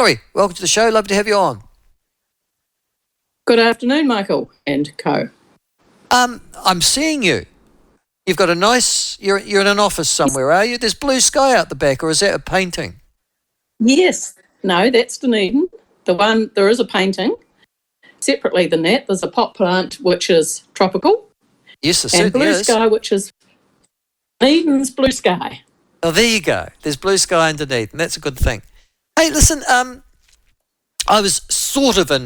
Hilary, welcome to the show. Love to have you on. Good afternoon, Michael and co. I'm seeing you. You've got a nice... You're in an office somewhere, are you? There's blue sky out the back, or is that a painting? Yes. No, that's Dunedin. There is a painting. Separately than that, there's a pot plant, which is tropical. Yes, there and certainly blue is. sky, which is Dunedin's blue sky. Oh, there you go. There's blue sky in Dunedin. That's a good thing. Hey, listen, I was sort of at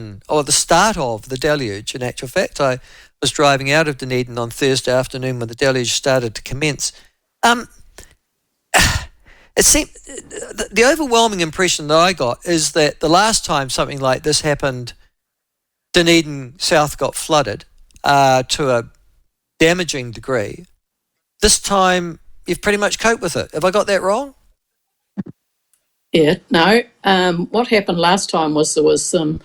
the start of the deluge, in actual fact. I was driving out of Dunedin on Thursday afternoon when the deluge started to commence. It seemed the overwhelming impression that I got is that the last time something like this happened, Dunedin South got flooded to a damaging degree. This time, you've pretty much coped with it. Have I got that wrong? Yeah, no. What happened last time was there was some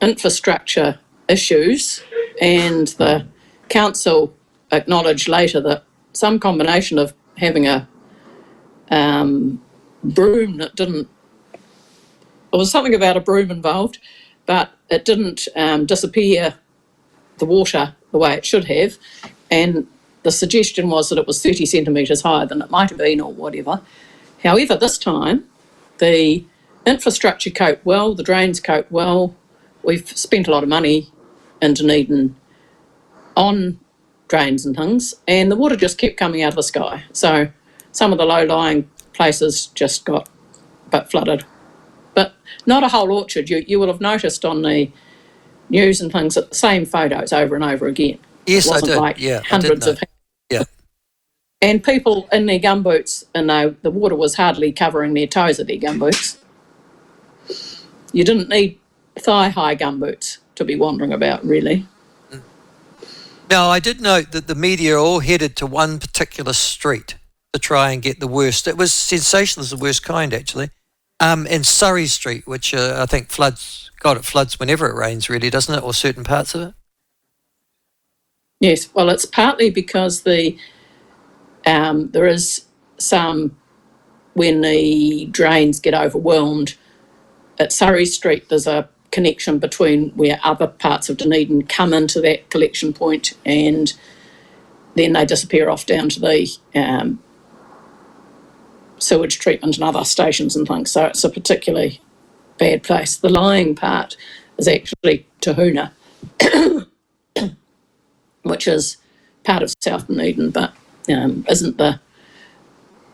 infrastructure issues, and the council acknowledged later that some combination of having a broom that didn't... There was something about a broom involved, but it didn't disappear the water the way it should have, and the suggestion was that it was 30 centimetres higher than it might have been or whatever. However, this time, the infrastructure coped well, the drains coped well. We've spent a lot of money in Dunedin on drains and things, and the water just kept coming out of the sky. So some of the low-lying places just got a bit flooded. But not a whole orchard. You will have noticed on the news and things that the same photos over and over again. Yes, it wasn't I did. like Yeah, hundreds of... Yeah. And people in their gumboots, and the water was hardly covering their toes of their gumboots. You didn't need thigh-high gumboots to be wandering about, really. Now, I did note that the media all headed to one particular street to try and get the worst. It was sensational as the worst kind, actually. And Surrey Street, which I think floods. God, it floods whenever it rains, really, doesn't it? Or certain parts of it? Yes, well, it's partly because there is some, when the drains get overwhelmed, at Surrey Street there's a connection between where other parts of Dunedin come into that collection point, and then they disappear off down to the sewage treatment and other stations and things. So it's a particularly bad place. The lying part is actually Tahuna, which is part of South Dunedin, but isn't the...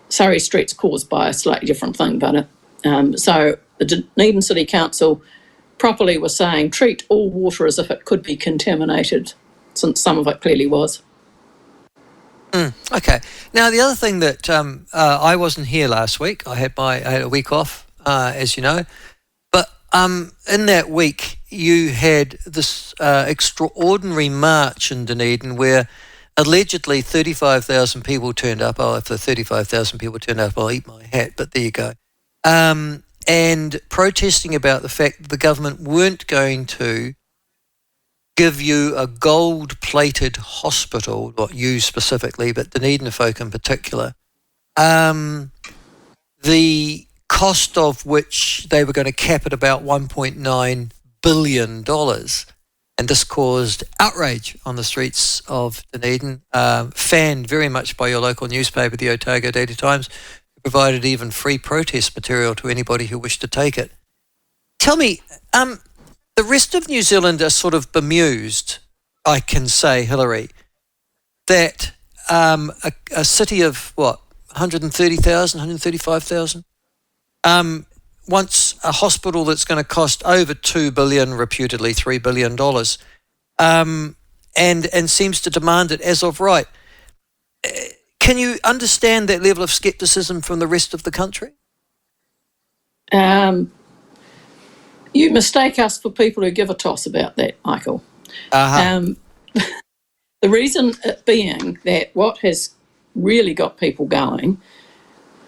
Surrey Street's caused by a slightly different thing, but so the Dunedin City Council properly was saying treat all water as if it could be contaminated, since some of it clearly was. Okay. Now, the other thing that I wasn't here last week. I had a week off, as you know. But in that week, you had this extraordinary march in Dunedin where allegedly 35,000 people turned up. Oh, if the 35,000 people turned up, I'll eat my hat, but there you go. And protesting about the fact that the government weren't going to give you a gold-plated hospital, not you specifically, but Dunedin folk in particular, the cost of which they were going to cap at about $1.9 billion. And this caused outrage on the streets of Dunedin, fanned very much by your local newspaper, the Otago Daily Times, who provided even free protest material to anybody who wished to take it. Tell me, the rest of New Zealand are sort of bemused, I can say, Hilary, that a city of, 130,000, 135,000, wants a hospital that's going to cost over $2 billion, reputedly $3 billion, and seems to demand it as of right. Can you understand that level of scepticism from the rest of the country? You mistake us for people who give a toss about that, Michael. The reason it being that what has really got people going,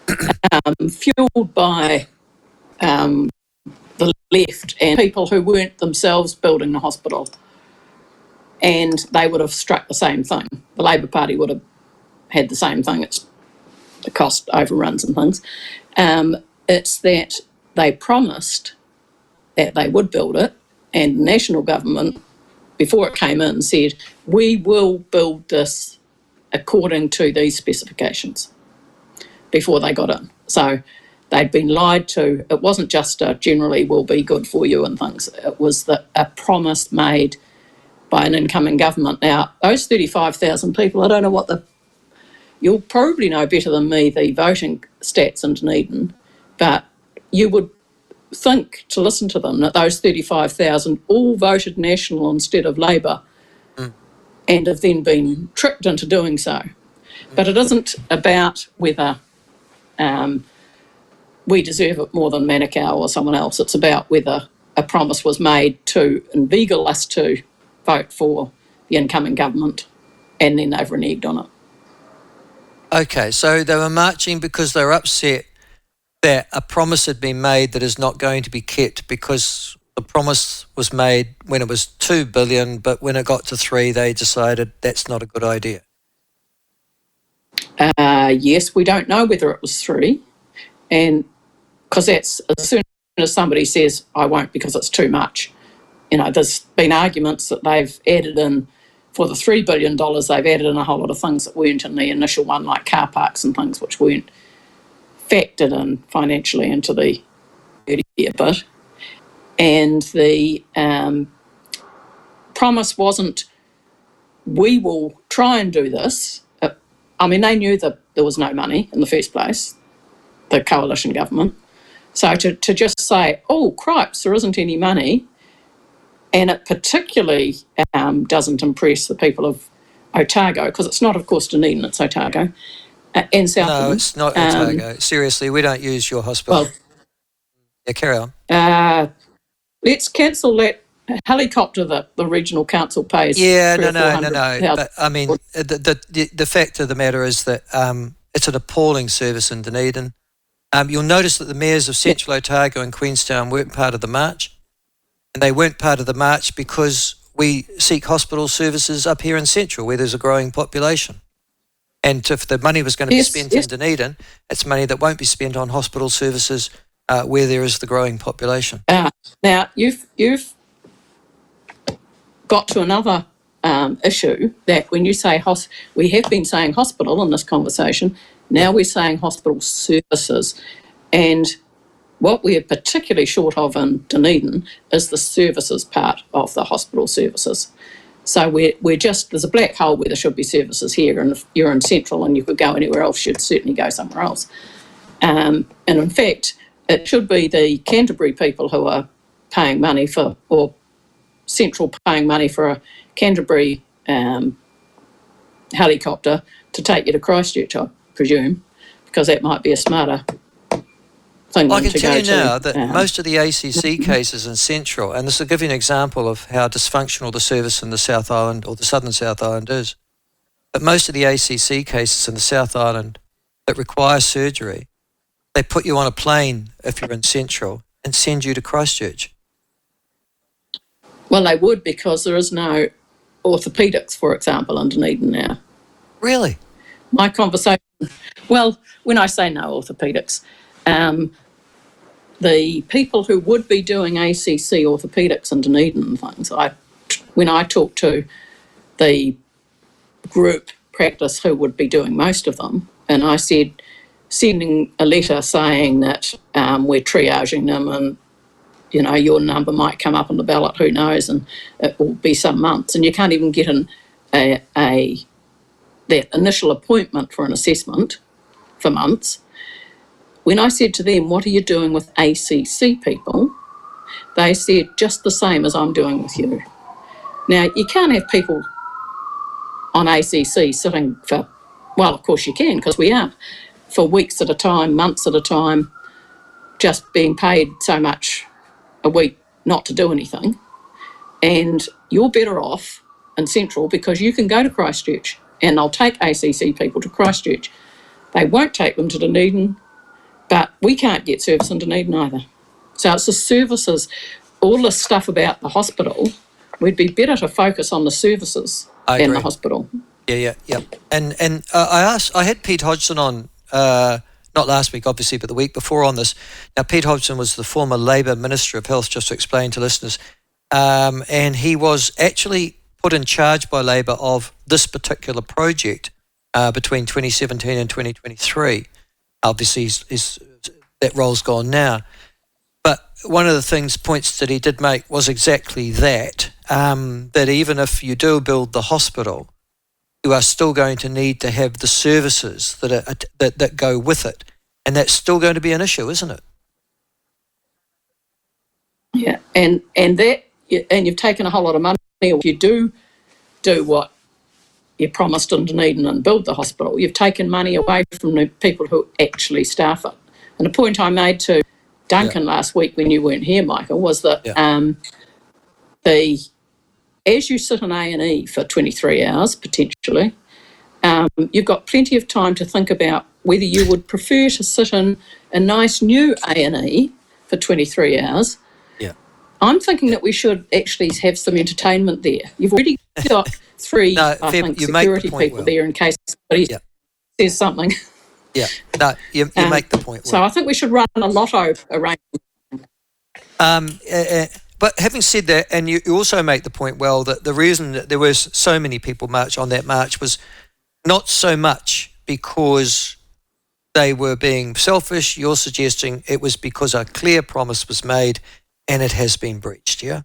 fuelled by the left and people who weren't themselves building the hospital, and they would have struck the same thing. The Labour Party would have had the same thing. It's the cost overruns and things. It's that they promised that they would build it, and the national government, before it came in, said, we will build this according to these specifications before they got in. So they'd been lied to. It wasn't just a generally will be good for you and things. It was a promise made by an incoming government. Now, those 35,000 people, I don't know what you'll probably know better than me the voting stats in Dunedin, but you would think, to listen to them, that those 35,000 all voted National instead of Labour and have then been tricked into doing so. But it isn't about whether we deserve it more than Manukau or someone else. It's about whether a promise was made to inveigle us to vote for the incoming government, and then they've reneged on it. Okay, so they were marching because they were upset that a promise had been made that is not going to be kept, because the promise was made when it was 2 billion, but when it got to 3, they decided that's not a good idea. Yes, we don't know whether it was 3, and because that's as soon as somebody says, I won't because it's too much. You know, there's been arguments that they've added in, for the $3 billion, they've added in a whole lot of things that weren't in the initial one, like car parks and things which weren't factored in financially into the 30-year bit. And the promise wasn't, we will try and do this. I mean, they knew that there was no money in the first place, the coalition government. So to just say, oh, cripes, there isn't any money, and it particularly doesn't impress the people of Otago, because it's not, of course, Dunedin, it's Otago, and South. No, it's not Otago. Seriously, we don't use your hospital. Well, yeah, carry on. Let's cancel that helicopter that the regional council pays. Yeah, no. But I mean, the fact of the matter is that it's an appalling service in Dunedin. You'll notice that the mayors of Central Otago and Queenstown weren't part of the march. And they weren't part of the march because we seek hospital services up here in Central, where there's a growing population. And if the money was going to be spent in Dunedin, it's money that won't be spent on hospital services where there is the growing population. Now, you've got to another issue, that when you say we have been saying hospital in this conversation, now we're saying hospital services. And what we are particularly short of in Dunedin is the services part of the hospital services. So we're just, there's a black hole where there should be services here, and if you're in Central and you could go anywhere else, you'd certainly go somewhere else. And in fact, it should be the Canterbury people who are paying money for, or Central paying money for a Canterbury helicopter to take you to Christchurch, I presume, because that might be a smarter thing. I can tell you now that most of the ACC cases in Central, and this will give you an example of how dysfunctional the service in the South Island or the Southern South Island is, but most of the ACC cases in the South Island that require surgery, they put you on a plane if you're in Central and send you to Christchurch. Well, they would, because there is no orthopaedics, for example, in Dunedin now. Really? My conversation, well, when I say no orthopaedics, the people who would be doing ACC orthopaedics in Dunedin and things, when I talked to the group practice who would be doing most of them, and I said, sending a letter saying that we're triaging them, and you know, your number might come up on the ballot, who knows, and it will be some months, and you can't even get that initial appointment for an assessment for months. When I said to them, what are you doing with ACC people? They said, just the same as I'm doing with you. Now, you can't have people on ACC sitting for, well, of course you can, because we are, for weeks at a time, months at a time, just being paid so much a week not to do anything. And you're better off in Central because you can go to Christchurch and they'll take ACC people to Christchurch. They won't take them to Dunedin, but we can't get service in Dunedin either. So it's the services, all this stuff about the hospital, we'd be better to focus on the services than the hospital. Yeah. And I had Pete Hodgson on not last week, obviously, but the week before on this. Now, Pete Hodgson was the former Labor Minister of Health, just to explain to listeners, and he was actually put in charge by Labor of this particular project between 2017 and 2023. Obviously, that role's gone now. But one of the points that he did make was exactly that, that even if you do build the hospital, you are still going to need to have the services that go with it. And that's still going to be an issue, isn't it? Yeah, and you've taken a whole lot of money. If you do what you promised in Dunedin and build the hospital, you've taken money away from the people who actually staff it. And the point I made to Duncan last week when you weren't here, Michael, was that as you sit in A&E for 23 hours, potentially, you've got plenty of time to think about whether you would prefer to sit in a nice new A&E for 23 hours. Yeah. I'm thinking that we should actually have some entertainment there. You've already got three, security people there in case somebody says something. Yeah, no, you make the point well. So I think we should run a lotto arrangement. But having said that, and you also make the point well, that the reason that there was so many people march on that march was not so much because they were being selfish. You're suggesting it was because a clear promise was made and it has been breached, yeah?